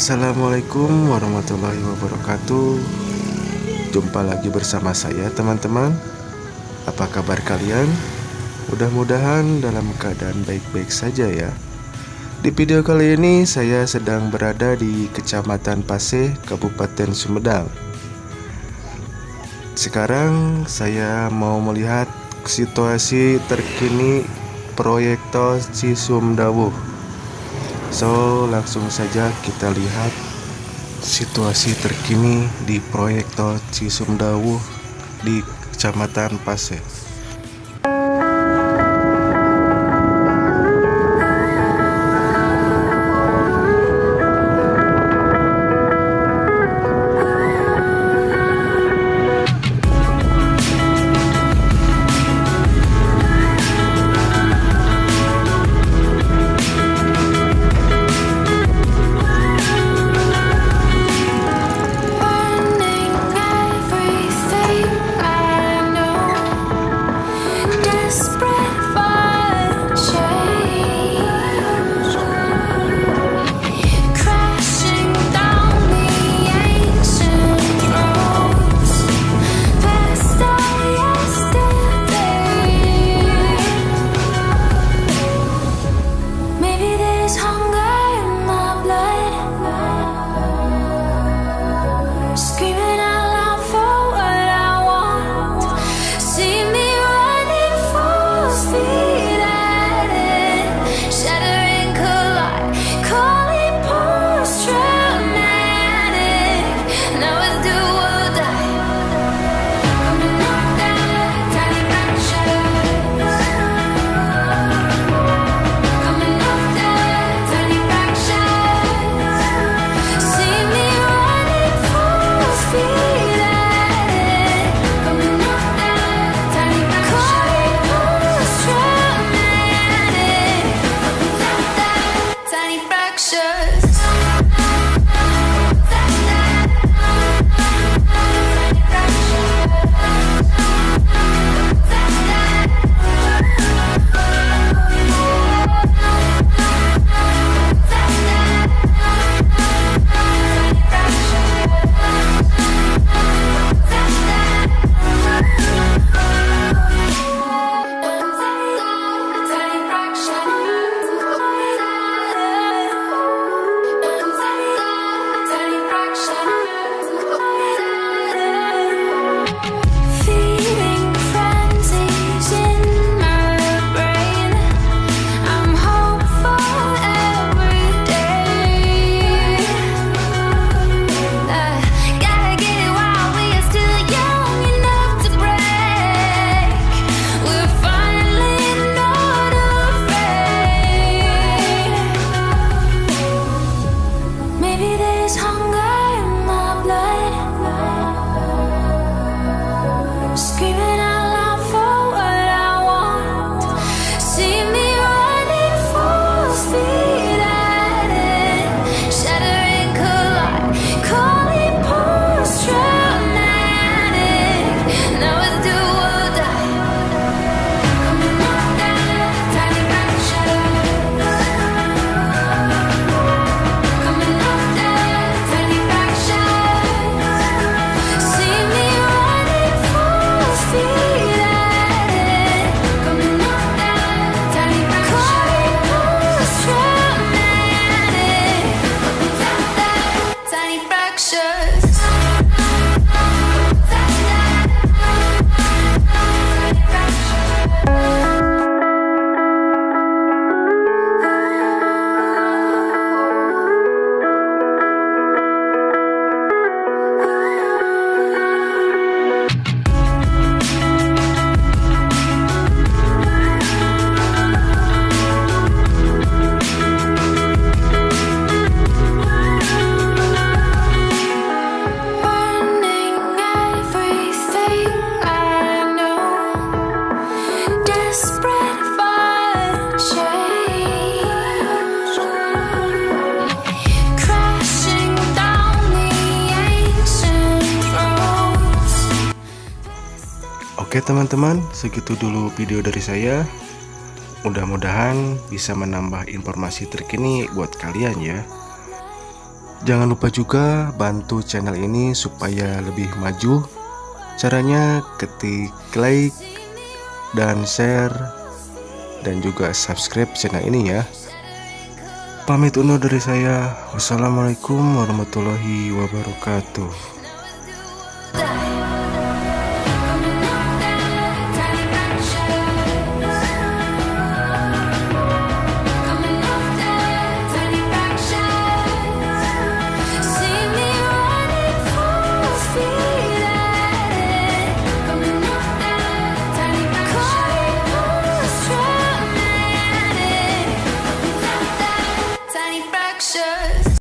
Assalamualaikum warahmatullahi wabarakatuh. Jumpa lagi bersama saya teman-teman. Apa kabar kalian? Mudah-mudahan dalam keadaan baik-baik saja ya. Di video kali ini saya sedang berada di Kecamatan Paseh, Kabupaten Sumedang. Sekarang saya mau melihat situasi terkini proyek tol Cisumdawu. So, langsung saja kita lihat situasi terkini di proyek tol Cisumdawu di Kecamatan Paseh. Oke teman-teman, segitu dulu video dari saya. Mudah-mudahan bisa menambah informasi terkini buat kalian ya. Jangan lupa juga bantu channel ini supaya lebih maju. Caranya ketik like dan share dan juga subscribe channel ini ya. Pamit undur dari saya. Wassalamualaikum warahmatullahi wabarakatuh.